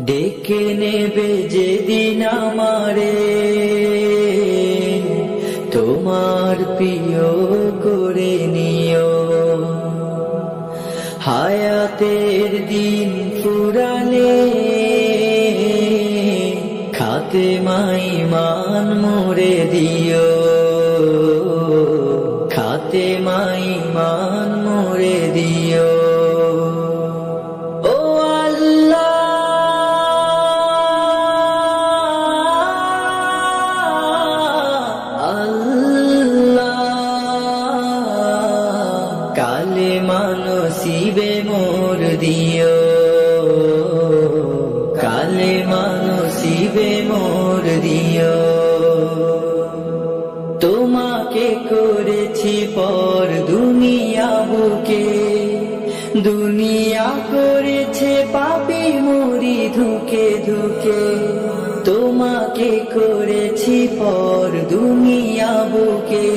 ডেকে নেবে যেদিন আমারে তোমার প্রিয় করে নিও। হায়াতের দিন ফুরালে খাতেমাই মান মোরে দিও। খাতেমাই মান মোরে দিও। ও আল্লাহ, আল্লাহ, কালেমা নসিবে মোর দিও। কালেমা নসিবে মোর দিও। তোমাকে করেছি পর দুনিয়া বুকে, দুনিয়া করেছে পাপী মরি ধুকে ধুকে। তোমাকে করেছি পর দুনিয়া বুকে,